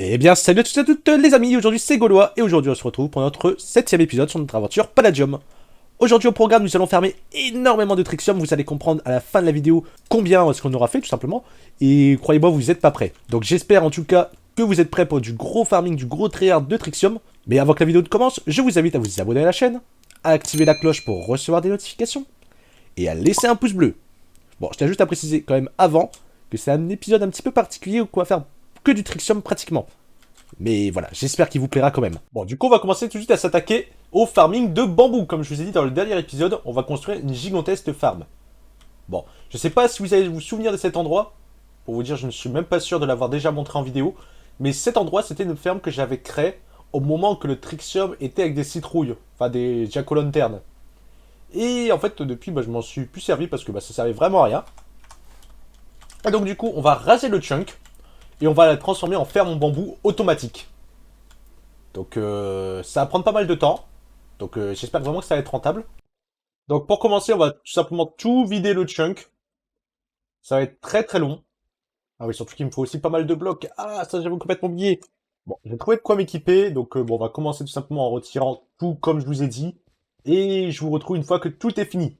Eh bien, salut à tous et à toutes les amis, aujourd'hui c'est Gaulois, et aujourd'hui on se retrouve pour notre 7ème épisode sur notre aventure Palladium. Aujourd'hui au programme, nous allons fermer énormément de Trixium, vous allez comprendre à la fin de la vidéo combien est-ce qu'on aura fait tout simplement, et croyez-moi, vous n'êtes pas prêts. Donc j'espère en tout cas que vous êtes prêts pour du gros farming, du gros tryhard de Trixium. Mais avant que la vidéo ne commence, je vous invite à vous abonner à la chaîne, à activer la cloche pour recevoir des notifications, et à laisser un pouce bleu. Bon, je tiens juste à préciser quand même avant que c'est un épisode un petit peu particulier où on va faire que du Trixium pratiquement. Mais voilà, j'espère qu'il vous plaira quand même. Bon, du coup, on va commencer tout de suite à s'attaquer au farming de bambou. Comme je vous ai dit dans le dernier épisode, on va construire une gigantesque farm. Bon, je sais pas si vous allez vous souvenir de cet endroit. Pour vous dire, je ne suis même pas sûr de l'avoir déjà montré en vidéo. Mais cet endroit, c'était une ferme que j'avais créée au moment que le Trixium était avec des citrouilles. Enfin, des jack-o'-lanternes. Et en fait, depuis, je m'en suis plus servi parce que ça servait vraiment à rien. Et donc, du coup, on va raser le chunk. Et on va la transformer en ferme en bambou automatique. Donc ça va prendre pas mal de temps. Donc j'espère vraiment que ça va être rentable. Donc pour commencer, on va tout simplement tout vider le chunk. Ça va être très très long. Ah oui, surtout qu'il me faut aussi pas mal de blocs. Ah, ça j'avais complètement oublié. Bon, j'ai trouvé de quoi m'équiper. Donc bon, on va commencer tout simplement en retirant tout comme je vous ai dit. Et je vous retrouve une fois que tout est fini.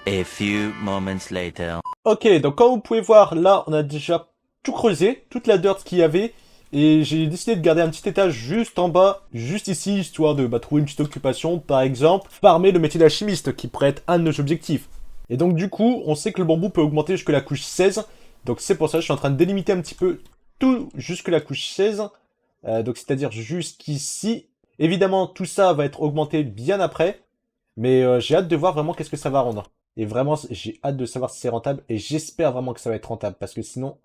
A few moments later. Ok, donc comme vous pouvez voir, là, on a déjà tout creusé, toute la dirt qu'il y avait. Et j'ai décidé de garder un petit étage juste en bas, juste ici, histoire de trouver une petite occupation, par exemple, farmer le métier d'alchimiste, qui pourrait être un de nos objectifs. Et donc du coup, on sait que le bambou peut augmenter jusque la couche 16, donc c'est pour ça que je suis en train de délimiter un petit peu tout jusque la couche 16, donc c'est-à-dire jusqu'ici. Évidemment, tout ça va être augmenté bien après, mais j'ai hâte de voir vraiment qu'est-ce que ça va rendre. Et vraiment, j'ai hâte de savoir si c'est rentable, et j'espère vraiment que ça va être rentable, parce que sinon,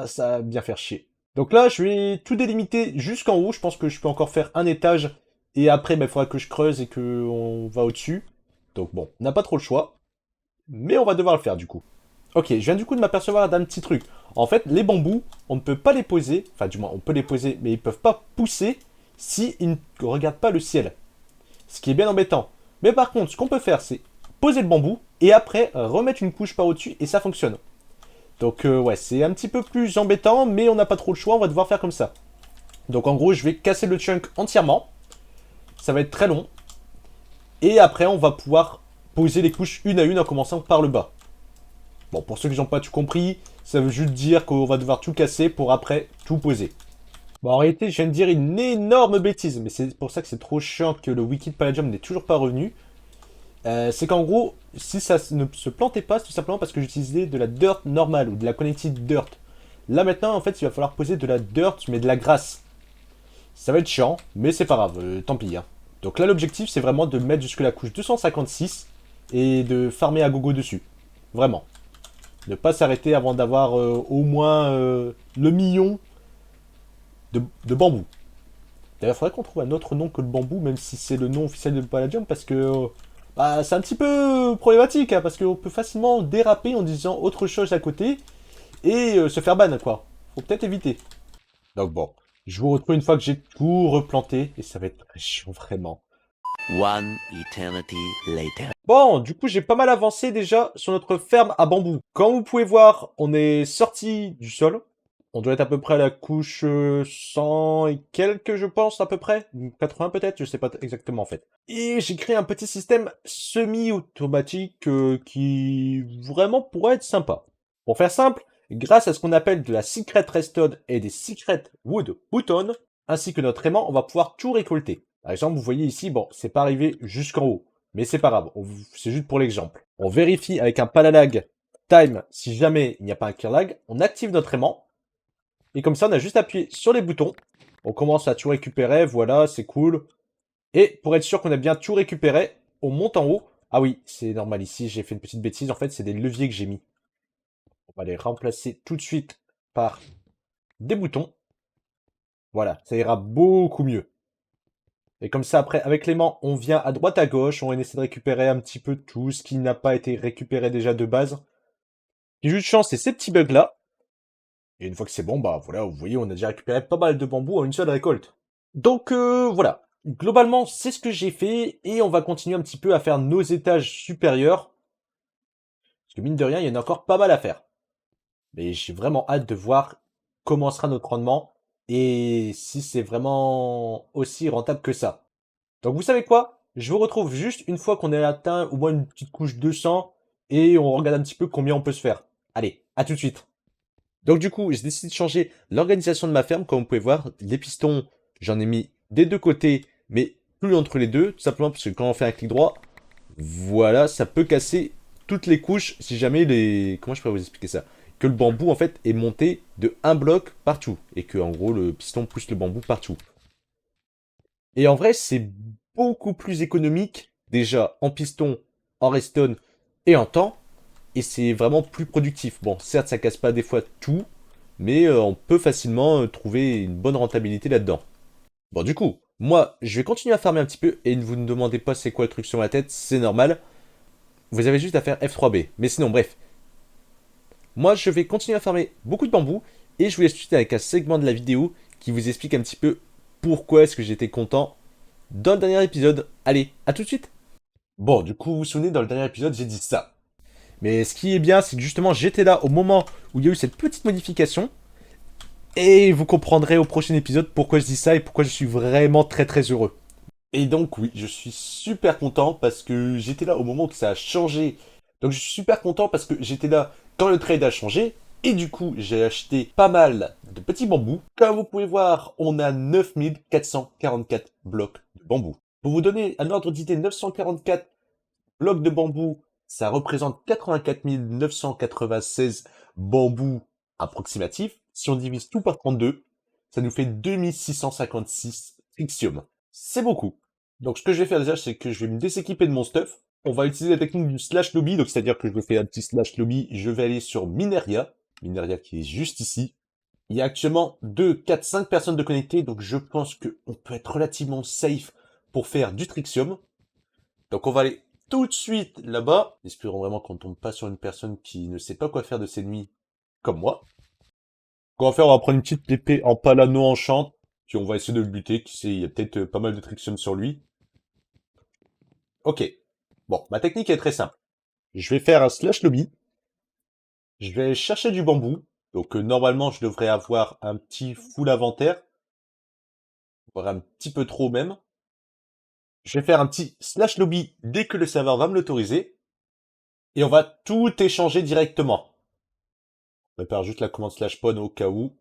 ça va bien faire chier. Donc là, je vais tout délimiter jusqu'en haut. Je pense que je peux encore faire un étage. Et après, il faudra que je creuse et qu'on va au-dessus. Donc bon, on n'a pas trop le choix. Mais on va devoir le faire du coup. Ok, je viens du coup de m'apercevoir d'un petit truc. En fait, les bambous, on ne peut pas les poser. Enfin, du moins, on peut les poser, mais ils peuvent pas pousser s'ils ne regardent pas le ciel. Ce qui est bien embêtant. Mais par contre, ce qu'on peut faire, c'est poser le bambou et après remettre une couche par au-dessus et ça fonctionne. Donc ouais, c'est un petit peu plus embêtant, mais on n'a pas trop le choix, on va devoir faire comme ça. Donc en gros, je vais casser le chunk entièrement. Ça va être très long. Et après, on va pouvoir poser les couches une à une en commençant par le bas. Bon, pour ceux qui n'ont pas tout compris, ça veut juste dire qu'on va devoir tout casser pour après tout poser. Bon, en réalité, je viens de dire une énorme bêtise, mais c'est pour ça que c'est trop chiant que le wiki de Palladium n'est toujours pas revenu. C'est qu'en gros, si ça ne se plantait pas, c'est tout simplement parce que j'utilisais de la dirt normale ou de la connected dirt. Là maintenant, en fait, il va falloir poser de la dirt, mais de la grasse. Ça va être chiant, mais c'est pas grave, tant pis. Hein. Donc là, l'objectif, c'est vraiment de mettre jusque la couche 256 et de farmer à gogo dessus. Vraiment. Ne pas s'arrêter avant d'avoir au moins le million de bambou. D'ailleurs, il faudrait qu'on trouve un autre nom que le bambou, même si c'est le nom officiel de Palladium, parce que c'est un petit peu problématique, hein, parce qu'on peut facilement déraper en disant autre chose à côté et se faire ban, quoi. Faut peut-être éviter. Donc bon, je vous retrouve une fois que j'ai tout replanté, et ça va être très chiant, vraiment. One eternity later. Bon, du coup, j'ai pas mal avancé déjà sur notre ferme à bambou. Comme vous pouvez voir, on est sorti du sol. On doit être à peu près à la couche 100 et quelques, je pense, à peu près. 80 peut-être, je sais pas exactement en fait. Et j'ai créé un petit système semi-automatique qui vraiment pourrait être sympa. Pour faire simple, grâce à ce qu'on appelle de la Secret Redstone et des Secret Wood Button, ainsi que notre aimant, on va pouvoir tout récolter. Par exemple, vous voyez ici, bon, c'est pas arrivé jusqu'en haut. Mais c'est pas grave, c'est juste pour l'exemple. On vérifie avec un palalag time si jamais il n'y a pas un clear lag. On active notre aimant. Et comme ça, on a juste appuyé sur les boutons. On commence à tout récupérer, voilà, c'est cool. Et pour être sûr qu'on a bien tout récupéré, on monte en haut. Ah oui, c'est normal ici, j'ai fait une petite bêtise. En fait, c'est des leviers que j'ai mis. On va les remplacer tout de suite par des boutons. Voilà, ça ira beaucoup mieux. Et comme ça, après, avec l'aimant, on vient à droite à gauche, on essaie de récupérer un petit peu tout ce qui n'a pas été récupéré déjà de base. J'ai juste de chance, c'est ces petits bugs-là. Et une fois que c'est bon, voilà, vous voyez, on a déjà récupéré pas mal de bambou en une seule récolte. Donc voilà, globalement, c'est ce que j'ai fait, et on va continuer un petit peu à faire nos étages supérieurs. Parce que mine de rien, il y en a encore pas mal à faire. Mais j'ai vraiment hâte de voir comment sera notre rendement. et si c'est vraiment aussi rentable que ça. Donc vous savez quoi? Je vous retrouve juste une fois qu'on a atteint au moins une petite couche 200 et on regarde un petit peu combien on peut se faire. Allez, à tout de suite. Donc du coup, j'ai décidé de changer l'organisation de ma ferme. Comme vous pouvez voir, les pistons, j'en ai mis des deux côtés, mais plus entre les deux, tout simplement parce que quand on fait un clic droit, voilà, ça peut casser toutes les couches si jamais les... Comment je pourrais vous expliquer ça? Que le bambou, en fait, est monté de un bloc partout. Et que, en gros, le piston pousse le bambou partout. Et en vrai, c'est beaucoup plus économique, déjà, en piston, en redstone et en temps. Et c'est vraiment plus productif. Bon, certes, ça casse pas des fois tout, mais on peut facilement trouver une bonne rentabilité là-dedans. Bon, du coup, moi, je vais continuer à farmer un petit peu, et ne vous ne demandez pas c'est quoi le truc sur ma tête, c'est normal. Vous avez juste à faire F3B. Mais sinon, bref. Moi, je vais continuer à farmer beaucoup de bambou, et je vous laisse tout de suite avec un segment de la vidéo qui vous explique un petit peu pourquoi est-ce que j'étais content dans le dernier épisode. Allez, à tout de suite. Bon, du coup, vous vous souvenez, dans le dernier épisode, j'ai dit ça. Mais ce qui est bien, c'est que justement, j'étais là au moment où il y a eu cette petite modification. Et vous comprendrez au prochain épisode pourquoi je dis ça et pourquoi je suis vraiment très très heureux. Et donc oui, je suis super content parce que j'étais là au moment où ça a changé. Donc je suis super content parce que j'étais là quand le trade a changé. Et du coup, j'ai acheté pas mal de petits bambous. Comme vous pouvez voir, on a 9444 blocs de bambou. Pour vous donner un ordre d'idée, 944 blocs de bambou, ça représente 84 996 bambous approximatifs. Si on divise tout par 32, ça nous fait 2656 trixium. C'est beaucoup. Donc ce que je vais faire déjà, c'est que je vais me déséquiper de mon stuff. On va utiliser la technique du slash lobby, donc c'est-à-dire que je vais faire un petit slash lobby, je vais aller sur Mineria, Mineria qui est juste ici. Il y a actuellement 2, 4, 5 personnes de connectées, donc je pense qu'on peut être relativement safe pour faire du trixium. Donc on va aller tout de suite là-bas. Espérons vraiment qu'on tombe pas sur une personne qui ne sait pas quoi faire de ses nuits, comme moi. Ce qu'on va faire, on va prendre une petite épée en palano enchant, puis on va essayer de le buter, qui sait, il y a peut-être pas mal de trixium sur lui. Ok. Bon, ma technique est très simple. Je vais faire un slash lobby. Je vais chercher du bambou. Donc normalement, je devrais avoir un petit full inventaire. Voire un petit peu trop même. Je vais faire un petit slash lobby dès que le serveur va me l'autoriser. Et on va tout échanger directement. On prépare juste la commande slash pon au cas où.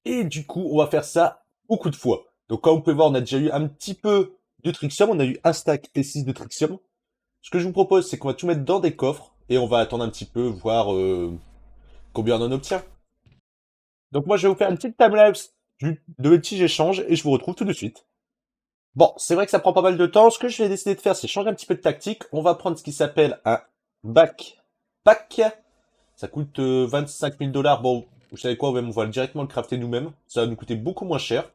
Et du coup, on va faire ça beaucoup de fois. Donc comme vous pouvez voir, on a déjà eu un petit peu de Trixium. On a eu un stack T6 de Trixium. Ce que je vous propose, c'est qu'on va tout mettre dans des coffres. Et on va attendre un petit peu, voir combien on en obtient. Donc moi, je vais vous faire une petite timelapse de petits échanges. Et je vous retrouve tout de suite. Bon, c'est vrai que ça prend pas mal de temps. Ce que je vais décider de faire, c'est changer un petit peu de tactique. On va prendre ce qui s'appelle un backpack. Ça coûte 25 000 $. Bon, vous savez quoi, on va directement le crafter nous-mêmes. Ça va nous coûter beaucoup moins cher.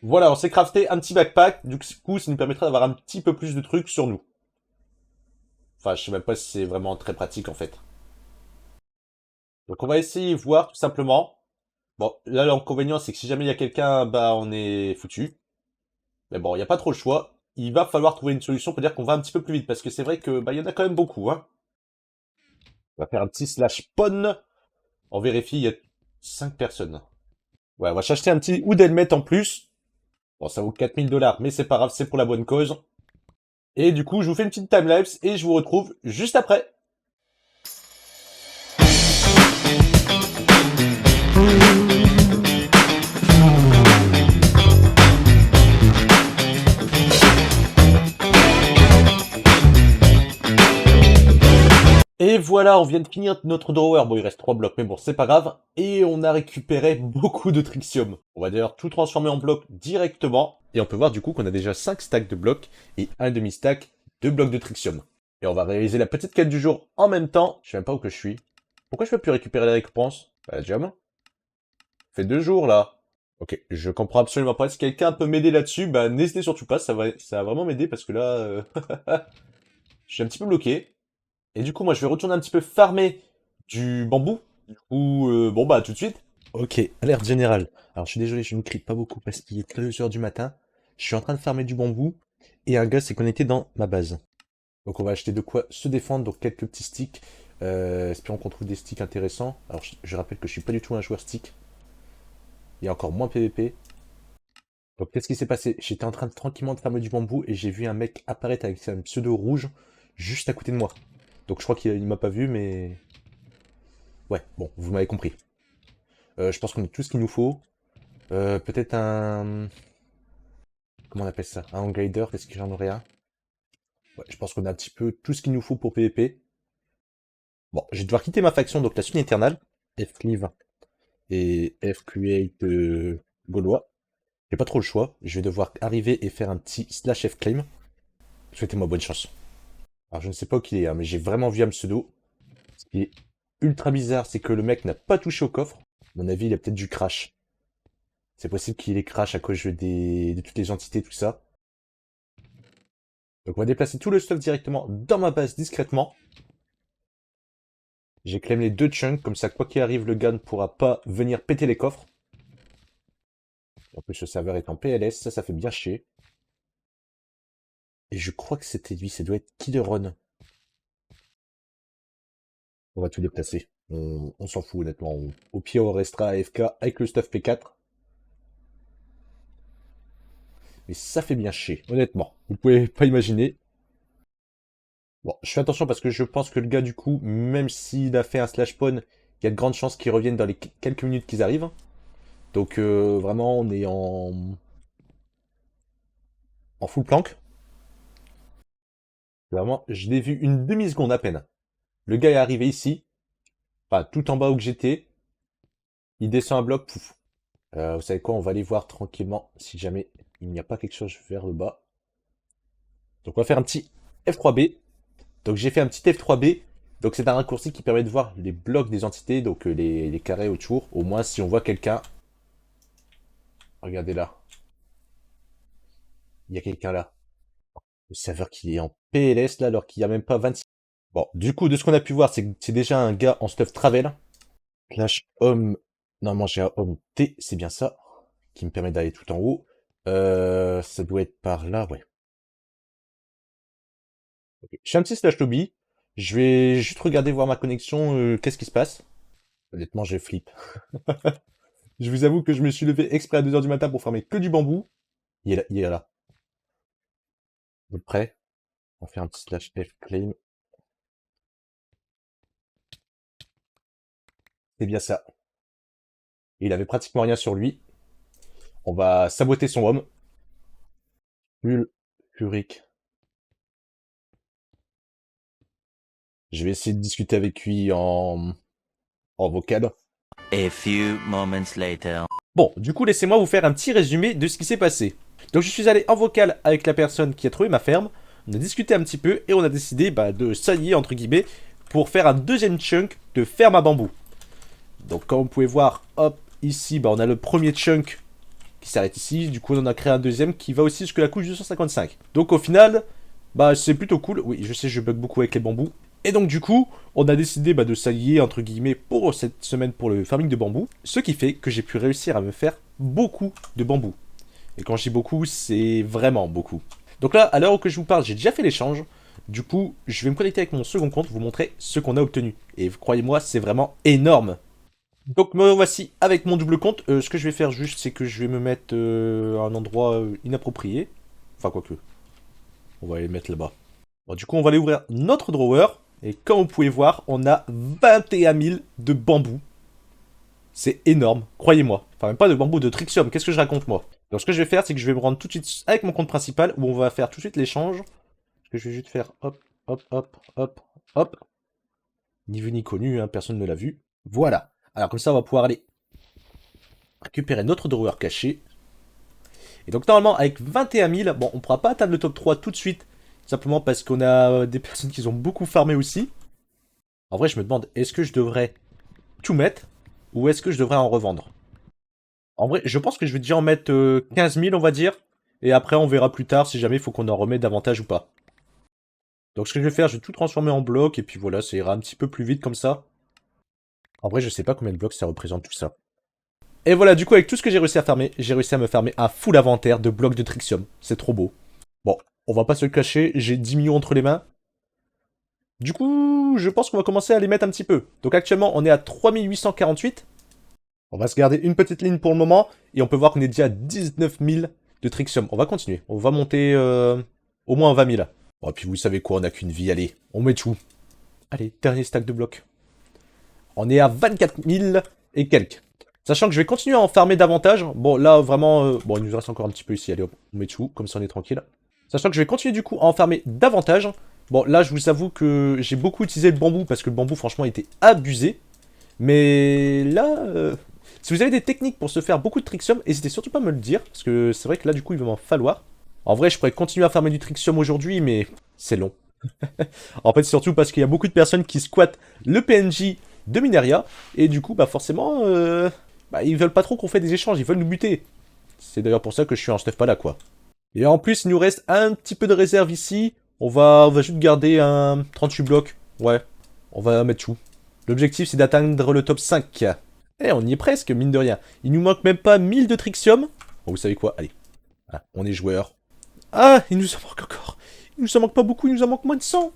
Voilà, on s'est crafté un petit backpack. Du coup, ça nous permettra d'avoir un petit peu plus de trucs sur nous. Enfin, je sais même pas si c'est vraiment très pratique en fait. Donc on va essayer de voir tout simplement. Bon, là l'inconvénient c'est que si jamais il y a quelqu'un, bah on est foutu. Mais bon, il n'y a pas trop le choix. Il va falloir trouver une solution pour dire qu'on va un petit peu plus vite. Parce que c'est vrai que bah il y en a quand même beaucoup, hein. On va faire un petit slash pon. On vérifie, il y a 5 personnes. Ouais, on va s'acheter un petit hood helmet en plus. Bon, ça vaut 4 000 $, mais c'est pas grave, c'est pour la bonne cause. Et du coup, je vous fais une petite timelapse et je vous retrouve juste après. Et voilà, on vient de finir notre drawer. Bon, il reste 3 blocs, mais bon, c'est pas grave. Et on a récupéré beaucoup de trixium. On va d'ailleurs tout transformer en blocs directement. Et on peut voir du coup qu'on a déjà 5 stacks de blocs et un demi-stack de blocs de trixium. Et on va réaliser la petite quête du jour en même temps. Je sais même pas où que je suis. Pourquoi je peux plus récupérer les récompenses? Bah, jam. Ça fait 2 jours, là. Ok, je comprends absolument pas. Si quelqu'un peut m'aider là-dessus, bah, n'hésitez surtout pas. Ça va vraiment m'aider parce que là, je suis un petit peu bloqué. Et du coup, moi, je vais retourner un petit peu farmer du bambou. Du coup, bon, bah, tout de suite. Ok, alerte générale. Alors, je suis désolé, je ne crie pas beaucoup parce qu'il est 2 heures du matin. Je suis en train de farmer du bambou et un gars s'est connecté dans ma base. Donc, on va acheter de quoi se défendre. Donc, quelques petits sticks. Espérons qu'on trouve des sticks intéressants. Alors, je rappelle que je suis pas du tout un joueur stick. Il y a encore moins PVP. Donc qu'est-ce qui s'est passé? J'étais en train de tranquillement de farmer du bambou et j'ai vu un mec apparaître avec un pseudo rouge juste à côté de moi. Donc je crois qu'il m'a pas vu, mais... Ouais, bon, vous m'avez compris. Je pense qu'on a tout ce qu'il nous faut. Peut-être un... Comment on appelle ça? Un glider, est-ce que j'en aurais un? Ouais, je pense qu'on a un petit peu tout ce qu'il nous faut pour PVP. Bon, je vais devoir quitter ma faction, donc la Sun Eternal. F-Cleave et F-Create Gaulois. J'ai pas trop le choix. Je vais devoir arriver et faire un petit slash F-Claim. Souhaitez-moi bonne chance. Alors je ne sais pas où il est, hein, mais j'ai vraiment vu un pseudo. Ce qui est ultra bizarre, c'est que le mec n'a pas touché au coffre. À mon avis, il a peut-être du crash. C'est possible qu'il ait crash à cause de toutes les entités, tout ça. Donc on va déplacer tout le stuff directement dans ma base discrètement. J'ai claim les 2 chunks, comme ça quoi qu'il arrive, le gars ne pourra pas venir péter les coffres. En plus le serveur est en PLS, ça fait bien chier. Et je crois que c'était lui, ça doit être Killerun. On va tout déplacer. On s'en fout honnêtement. Au pire on restera AFK avec le stuff P4. Mais ça fait bien chier, honnêtement. Vous pouvez pas imaginer. Bon, je fais attention parce que je pense que le gars, du coup, même s'il a fait un slash spawn, il y a de grandes chances qu'il revienne dans les quelques minutes qu'ils arrivent. Donc, vraiment, on est en full plank. Vraiment, je l'ai vu une demi-seconde à peine. Le gars est arrivé ici, enfin, tout en bas où j'étais. Il descend un bloc, pouf. Vous savez quoi, on va aller voir tranquillement si jamais il n'y a pas quelque chose vers le bas. Donc, on va faire un petit F3B. Donc j'ai fait un petit F3B. Donc c'est un raccourci qui permet de voir les blocs des entités, donc les carrés autour. Au moins si on voit quelqu'un. Regardez là. Il y a quelqu'un là. Le serveur qui est en PLS là alors qu'il n'y a même pas 26. Bon, du coup, de ce qu'on a pu voir, c'est que c'est déjà un gars en stuff travel. Clash homme. Normalement j'ai un homme T, c'est bien ça. Qui me permet d'aller tout en haut. Ça doit être par là, ouais. Okay. Je fais un petit slash lobby. Je vais juste regarder voir ma connexion, qu'est-ce qui se passe. Honnêtement, je flippe. Je vous avoue que je me suis levé exprès à 2 h du matin pour farmer que du bambou. Il est là, il est là. Vous êtes prêts? On va faire un petit slash F claim. C'est bien ça. Il avait pratiquement rien sur lui. On va saboter son homme. Ulfuric. Je vais essayer de discuter avec lui en vocal. A few moments later. Bon, du coup, laissez-moi vous faire un petit résumé de ce qui s'est passé. Donc, je suis allé en vocal avec la personne qui a trouvé ma ferme. On a discuté un petit peu et on a décidé de s'allier, entre guillemets, pour faire un deuxième chunk de ferme à bambou. Donc, comme vous pouvez voir, hop, ici, on a le premier chunk qui s'arrête ici. Du coup, on en a créé un deuxième qui va aussi jusqu'à la couche 255. Donc, au final, c'est plutôt cool. Oui, je sais, je bug beaucoup avec les bambous. Et donc du coup, on a décidé de s'allier entre guillemets pour cette semaine pour le farming de bambou, ce qui fait que j'ai pu réussir à me faire beaucoup de bambou. Et quand je dis beaucoup, c'est vraiment beaucoup. Donc là, à l'heure où je vous parle, j'ai déjà fait l'échange. Du coup, je vais me connecter avec mon second compte, vous montrer ce qu'on a obtenu. Et croyez-moi, c'est vraiment énorme. Donc me voici avec mon double compte. Ce que je vais faire juste, c'est que je vais me mettre à un endroit inapproprié. Enfin, quoique. On va les mettre là-bas. Bon, du coup, on va aller ouvrir notre drawer. Et comme vous pouvez voir, on a 21 000 de bambou. C'est énorme, croyez-moi. Enfin, même pas de bambou, de trixium. Qu'est-ce que je raconte, moi? Donc, ce que je vais faire, c'est que je vais me rendre tout de suite avec mon compte principal, où on va faire tout de suite l'échange. Ce que je vais juste faire, hop, hop, hop, hop, hop. Ni vu ni connu, hein, personne ne l'a vu. Voilà. Alors, comme ça, on va pouvoir aller récupérer notre drawer caché. Et donc, normalement, avec 21 000, bon, on pourra pas atteindre le top 3 tout de suite. Simplement parce qu'on a des personnes qui ont beaucoup farmé aussi. En vrai, je me demande, est-ce que je devrais tout mettre ou est-ce que je devrais en revendre? En vrai, je pense que je vais déjà en mettre 15 000, on va dire. Et après, on verra plus tard si jamais il faut qu'on en remette davantage ou pas. Donc, ce que je vais faire, je vais tout transformer en blocs. Et puis voilà, ça ira un petit peu plus vite comme ça. En vrai, je sais pas combien de blocs ça représente tout ça. Et voilà, du coup, avec tout ce que j'ai réussi à farmer, j'ai réussi à me farmer un full inventaire de blocs de Trixium. C'est trop beau. Bon, on va pas se le cacher, j'ai 10 millions entre les mains. Du coup, je pense qu'on va commencer à les mettre un petit peu. Donc actuellement, on est à 3848. On va se garder une petite ligne pour le moment, et on peut voir qu'on est déjà à 19 000 de Trixium. On va continuer, on va monter au moins 20 000. Bon, et puis vous savez quoi, on n'a qu'une vie, allez, on met tout. Allez, dernier stack de blocs. On est à 24 000 et quelques. Sachant que je vais continuer à en farmer davantage. Bon, là, vraiment... bon, il nous reste encore un petit peu ici. Allez, hop, on met tout, comme ça on est tranquille. Sachant que je vais continuer du coup à en farmer davantage. Bon, là, je vous avoue que j'ai beaucoup utilisé le bambou, parce que le bambou, franchement, était abusé. Mais là... si vous avez des techniques pour se faire beaucoup de Trixium, n'hésitez surtout pas à me le dire. Parce que c'est vrai que là, du coup, il va m'en falloir. En vrai, je pourrais continuer à farmer du Trixium aujourd'hui, mais c'est long. En fait, surtout parce qu'il y a beaucoup de personnes qui squattent le PNJ de Mineria. Et du coup, bah forcément... ils veulent pas trop qu'on fait des échanges, ils veulent nous buter. C'est d'ailleurs pour ça que je suis en stuff pas là, quoi. Et en plus, il nous reste un petit peu de réserve ici. On va juste garder un 38 blocs. Ouais, on va mettre tout. L'objectif, c'est d'atteindre le top 5. Eh, on y est presque, mine de rien. Il nous manque même pas 1000 de Trixium. Bon, vous savez quoi, allez. Ah, on est joueur. Ah, il nous en manque encore. Il nous en manque pas beaucoup, il nous en manque moins de 100.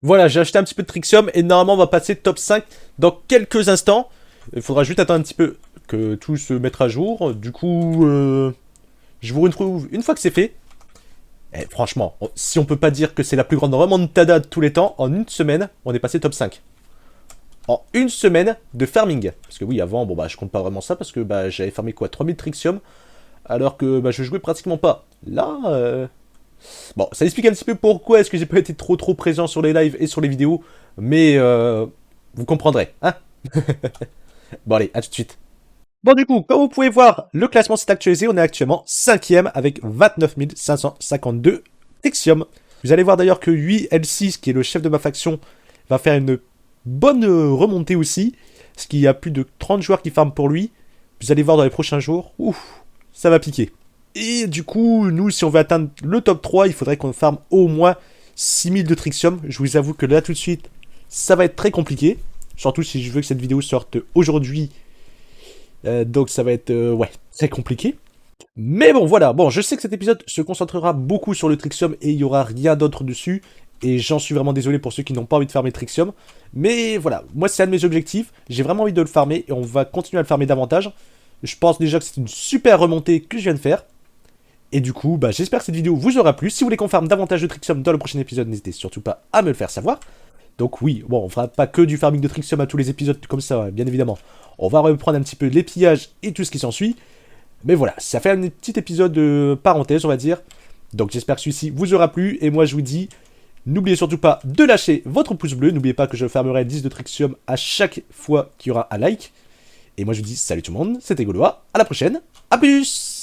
Voilà, j'ai acheté un petit peu de Trixium et normalement, on va passer top 5 dans quelques instants. Il faudra juste attendre un petit peu que tout se mette à jour. Du coup, je vous retrouve une fois que c'est fait. Et franchement, si on peut pas dire que c'est la plus grande remontada de tous les temps, en une semaine, on est passé top 5. En une semaine de farming. Parce que oui, avant, bon bah je compte pas vraiment ça parce que bah j'avais farmé quoi, 3000 Trixium. Alors que bah je jouais pratiquement pas. Là, bon, ça explique un petit peu pourquoi est-ce que j'ai pas été trop présent sur les lives et sur les vidéos. Mais vous comprendrez, hein. Bon allez, à tout de suite. Bon du coup, comme vous pouvez voir, le classement s'est actualisé. On est actuellement 5ème avec 29 552 Trixium. Vous allez voir d'ailleurs que 8L6, qui est le chef de ma faction, va faire une bonne remontée aussi. Parce qu'il y a plus de 30 joueurs qui farment pour lui. Vous allez voir dans les prochains jours, ouf, ça va piquer. Et du coup, nous, si on veut atteindre le top 3, il faudrait qu'on farme au moins 6000 de Trixium. Je vous avoue que là, tout de suite, ça va être très compliqué. Surtout si je veux que cette vidéo sorte aujourd'hui. Donc ça va être, ouais, très compliqué. Mais bon, voilà. Bon, je sais que cet épisode se concentrera beaucoup sur le Trixium et il n'y aura rien d'autre dessus. Et j'en suis vraiment désolé pour ceux qui n'ont pas envie de farmer Trixium. Mais voilà, moi c'est un de mes objectifs. J'ai vraiment envie de le farmer et on va continuer à le farmer davantage. Je pense déjà que c'est une super remontée que je viens de faire. Et du coup, bah, j'espère que cette vidéo vous aura plu. Si vous voulez qu'on farme davantage de Trixium dans le prochain épisode, n'hésitez surtout pas à me le faire savoir. Donc oui, bon, on fera pas que du farming de Trixium à tous les épisodes comme ça, hein, bien évidemment. On va reprendre un petit peu les pillages et tout ce qui s'ensuit. Mais voilà, ça fait un petit épisode de parenthèse, on va dire. Donc j'espère que celui-ci vous aura plu. Et moi, je vous dis, n'oubliez surtout pas de lâcher votre pouce bleu. N'oubliez pas que je farmerai 10 de Trixium à chaque fois qu'il y aura un like. Et moi, je vous dis salut tout le monde, c'était Gaulois. À la prochaine, à plus!